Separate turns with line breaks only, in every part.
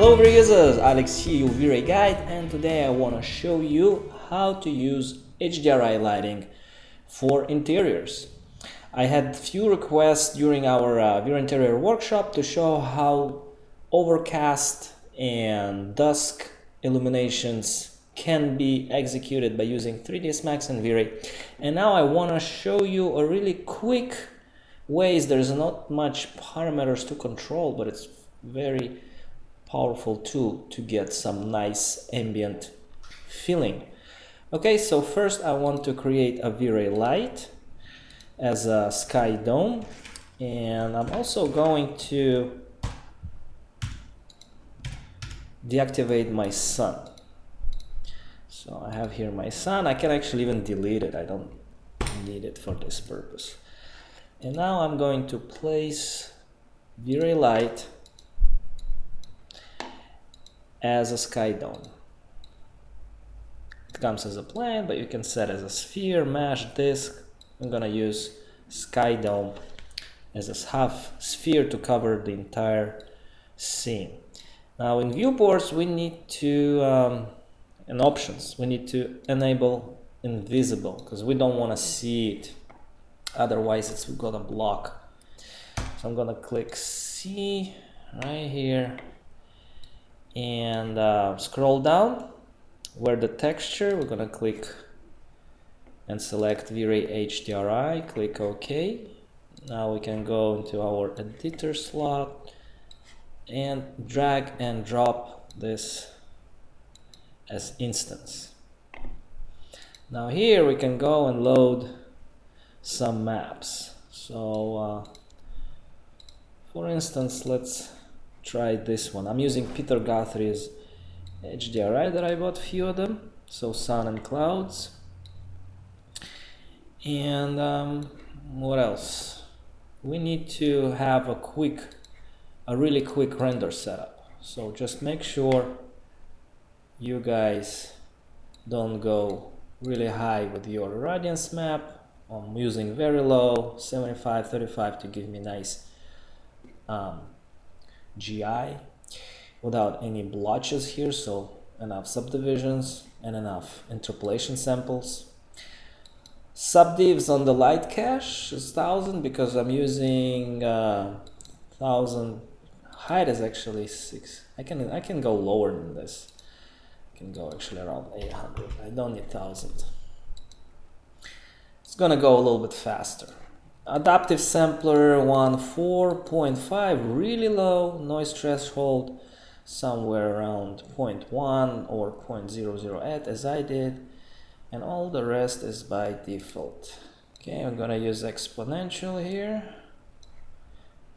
Hello users, Alex here, your VRay guide, and today I want to show you how to use HDRI lighting for interiors. I had few requests during our VRay interior workshop to show how overcast and dusk illuminations can be executed by using 3ds Max and VRay. And now I want to show you a really quick ways. There's not much parameters to control, but it's very powerful tool to get some nice ambient feeling. Okay, so first I want to create a VRay light as a sky dome, and I'm also going to deactivate my sun. So I have here my sun. I can actually even delete it. I don't need it for this purpose. And now I'm going to place VRay light as a sky dome. It comes as a plane, but you can set as a sphere, mesh, disk. I'm gonna use sky dome as a half sphere to cover the entire scene. Now in viewports we need to, in options, we need to enable invisible because we don't want to see it. Otherwise it's gonna block. So I'm gonna click C right here and scroll down where the texture, we're gonna click and select VRay HDRI, click OK. Now we can go into our editor slot and drag and drop this as instance. Now here we can go and load some maps. So for instance, let's try this one. I'm using Peter Guthrie's HDRI that I bought a few of them. So sun and clouds. And what else? We need to have a really quick render setup. So just make sure you guys don't go really high with your radiance map. I'm using very low, 75, 35 to give me nice GI without any blotches here, so enough subdivisions and enough interpolation samples. Subdivs on the light cache is 1000 because I'm using 1000. Height is actually 6. I can go lower than this. I can go actually around 800. I don't need 1000. It's gonna go a little bit faster. Adaptive sampler 4.5, really low. Noise threshold somewhere around 0.1 or 0.008 as I did, and all the rest is by default. Okay, I'm gonna use exponential here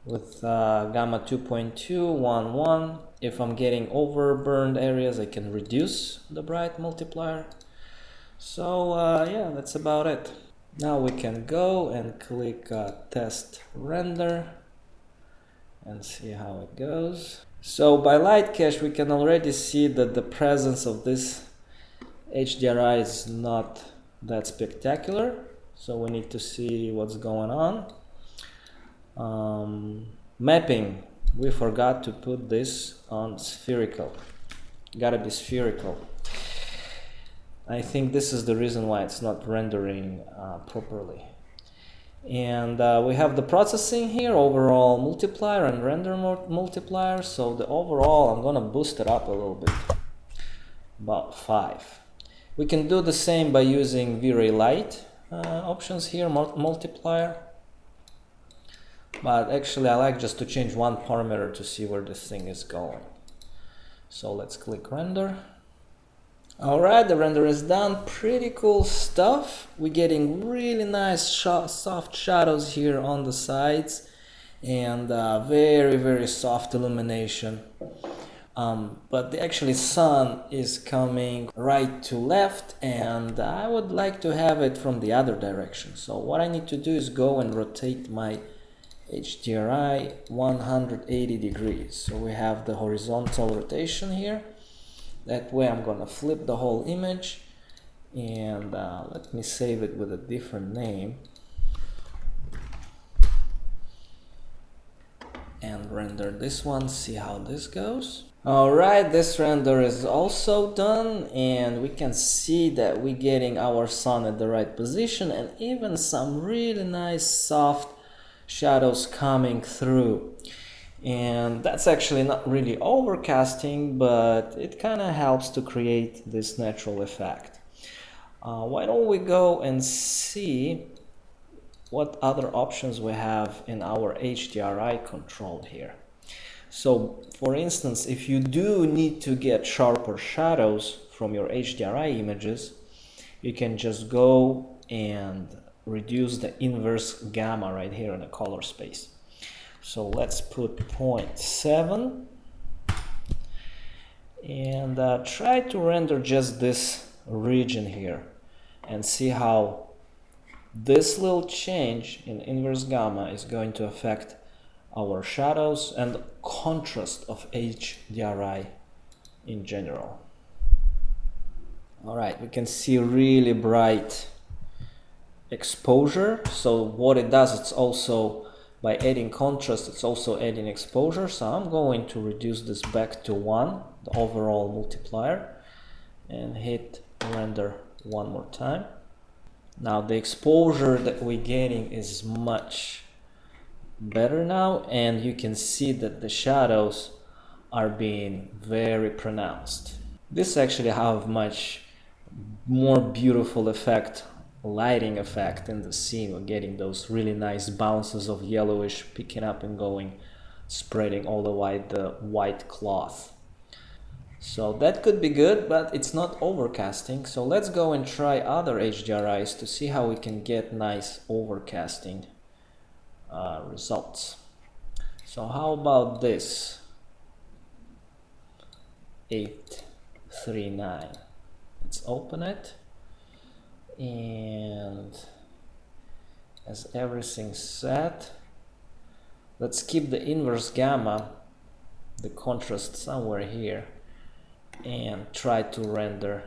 with gamma 2.211. If I'm getting overburned areas, I can reduce the bright multiplier. So yeah, that's about it. Now we can go and click test render and see how it goes. So by light cache we can already see that the presence of this HDRI is not that spectacular. So we need to see what's going on. Mapping, we forgot to put this on spherical. Gotta be spherical. I think this is the reason why it's not rendering properly. And we have the processing here, overall multiplier and render multiplier. So the overall, I'm gonna boost it up a little bit, about 5. We can do the same by using VRay light options here, multiplier. But actually I like just to change one parameter to see where this thing is going. So let's click render. Alright, the render is done. Pretty cool stuff. We're getting really nice soft shadows here on the sides and very soft illumination. But the actually sun is coming right to left, and I would like to have it from the other direction. So what I need to do is go and rotate my HDRI 180 degrees. So we have the horizontal rotation here. That way I'm gonna flip the whole image, and let me save it with a different name and render this one, see how this goes. Alright, this render is also done, and we can see that we're getting our sun at the right position and even some really nice soft shadows coming through. And that's actually not really overcasting, but it kind of helps to create this natural effect. Why don't we go and see what other options we have in our HDRI control here. So for instance, if you do need to get sharper shadows from your HDRI images, you can just go and reduce the inverse gamma right here in the color space. So let's put 0.7 and try to render just this region here and see how this little change in inverse gamma is going to affect our shadows and contrast of HDRI in general. Alright, we can see really bright exposure. So what it does, it's also by adding contrast, it's also adding exposure. So I'm going to reduce this back to 1, the overall multiplier, and hit render one more time. Now the exposure that we're getting is much better now, and you can see that the shadows are being very pronounced. This actually have much more beautiful effect, lighting effect in the scene. We're getting those really nice bounces of yellowish picking up and going, spreading all the white cloth. So that could be good, but it's not overcasting. So let's go and try other HDRIs to see how we can get nice overcasting results. So how about this 839? Let's open it, and as everything's set, let's keep the inverse gamma, the contrast somewhere here, and try to render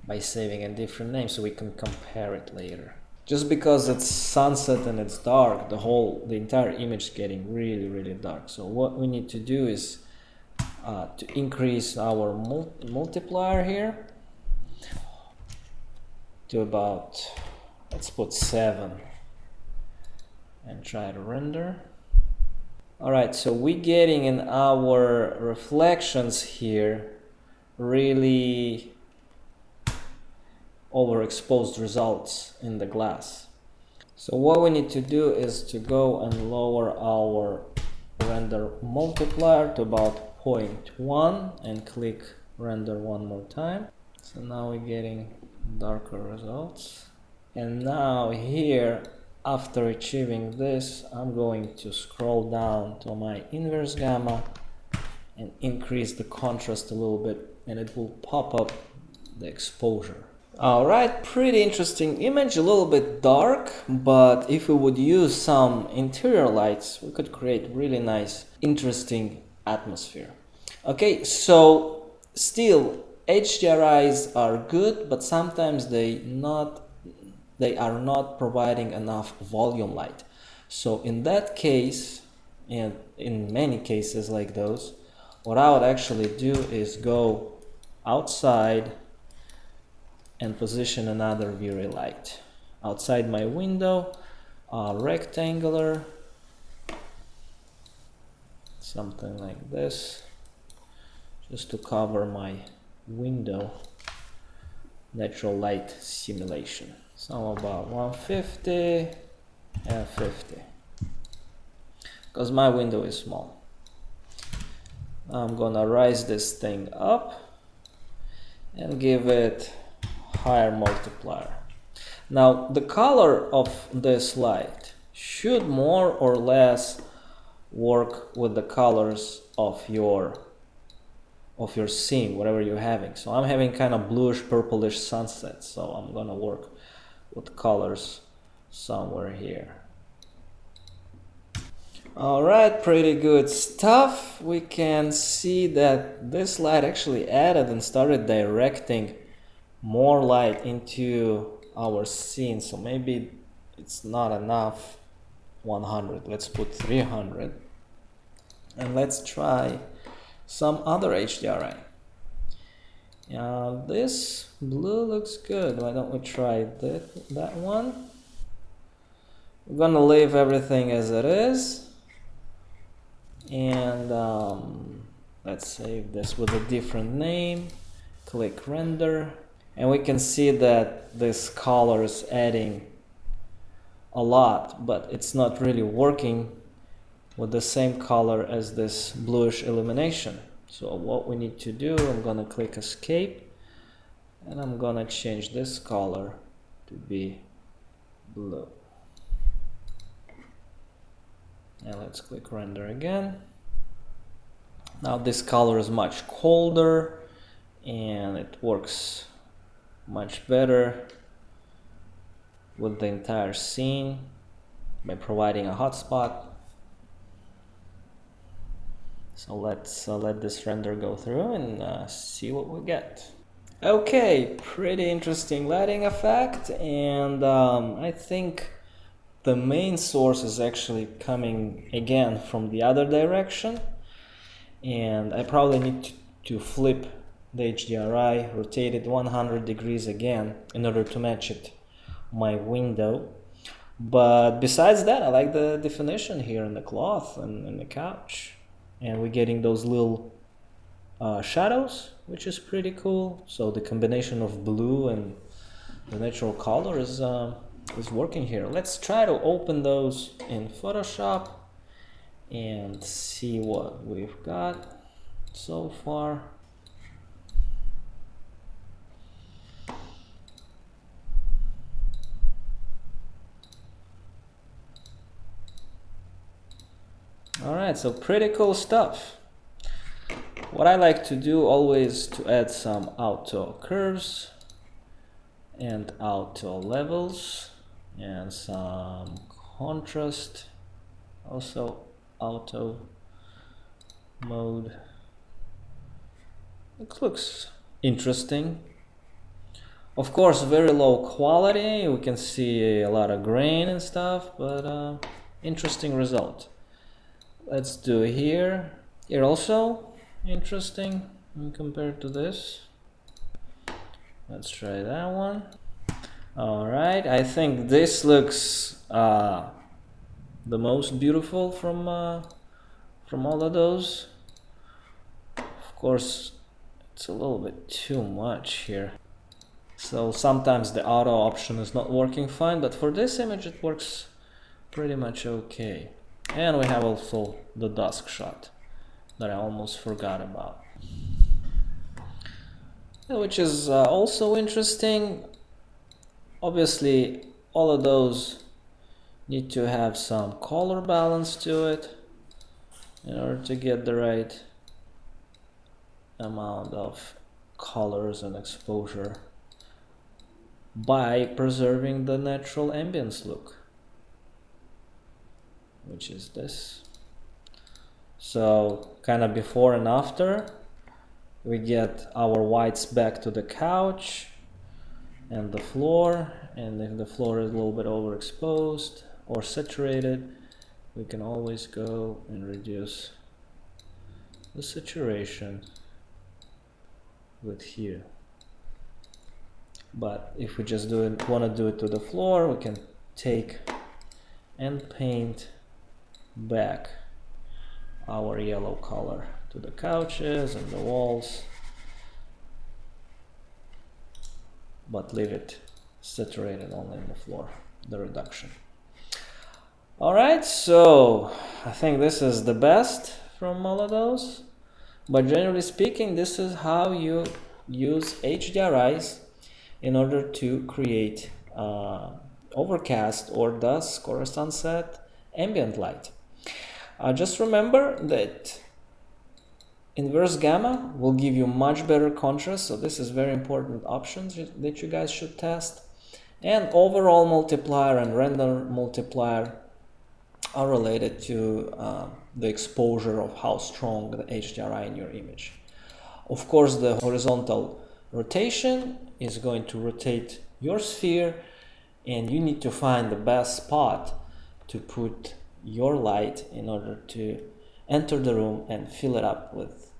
by saving a different name so we can compare it later. Just because it's sunset and it's dark, the entire image is getting really dark. So what we need to do is to increase our multiplier here to about, let's put 7 and try to render. Alright, so we're getting in our reflections here really overexposed results in the glass. So what we need to do is to go and lower our render multiplier to about 0.1 and click render one more time. So now we're getting darker results. And now here, after achieving this, I'm going to scroll down to my inverse gamma and increase the contrast a little bit, and it will pop up the exposure. Alright, pretty interesting image, a little bit dark, but if we would use some interior lights, we could create really nice, interesting atmosphere. Okay, so still HDRIs are good, but sometimes they are not providing enough volume light. So in that case, and in many cases like those, what I would actually do is go outside and position another VRay light outside my window, rectangular, something like this, just to cover my window natural light simulation. So about 150 and 50, because my window is small. I'm gonna rise this thing up and give it higher multiplier. Now the color of this light should more or less work with the colors of your scene, whatever you're having. So I'm having kind of bluish purplish sunset, so I'm gonna work with colors somewhere here. Alright, pretty good stuff. We can see that this light actually added and started directing more light into our scene, so maybe it's not enough 100. Let's put 300 And let's try some other HDRI. This blue looks good. Why don't we try that one? We're gonna leave everything as it is, and let's save this with a different name. Click render, and we can see that this color is adding a lot, but it's not really working with the same color as this bluish illumination. So what we need to do, I'm gonna click escape, and I'm gonna change this color to be blue. And let's click render again. Now this color is much colder and it works much better with the entire scene by providing a hotspot. So let's let this render go through and see what we get. Okay, pretty interesting lighting effect, and I think the main source is actually coming again from the other direction, and I probably need to flip the HDRI, rotate it 100 degrees again in order to match it my window. But besides that, I like the definition here in the cloth and in the couch, and we're getting those little shadows, which is pretty cool. So the combination of blue and the natural color is working here. Let's try to open those in Photoshop and see what we've got so far. Alright, so pretty cool stuff. What I like to do always to add some auto curves and auto levels and some contrast, also auto mode. It looks interesting. Of course, very low quality, we can see a lot of grain and stuff, but interesting result. Let's do here. Here also interesting compared to this. Let's try that one. All right, I think this looks the most beautiful from all of those. Of course, it's a little bit too much here. So sometimes the auto option is not working fine, but for this image it works pretty much okay. And we have also the dusk shot that I almost forgot about, which is also interesting. Obviously, all of those need to have some color balance to it in order to get the right amount of colors and exposure by preserving the natural ambience look, which is this. So kind of before and after, we get our whites back to the couch and the floor, and if the floor is a little bit overexposed or saturated, we can always go and reduce the saturation with here. But if we just want to do it to the floor, we can take and paint back our yellow color to the couches and the walls, but leave it saturated only in the floor, the reduction. Alright, so I think this is the best from all of those, but generally speaking, this is how you use HDRIs in order to create overcast or dusk or sunset ambient light. Just remember that inverse gamma will give you much better contrast, so this is very important options that you guys should test. And overall multiplier and render multiplier are related to the exposure of how strong the HDRI in your image. Of course, the horizontal rotation is going to rotate your sphere, and you need to find the best spot to put your light in order to enter the room and fill it up with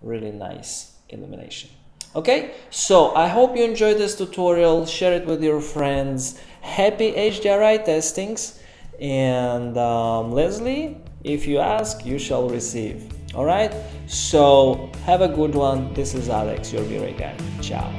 really nice illumination. Okay, so I hope you enjoyed this tutorial. Share it with your friends. Happy HDRI testings. And Leslie, if you ask, you shall receive. All right, so have a good one. This is Alex, your VRay guy. Ciao.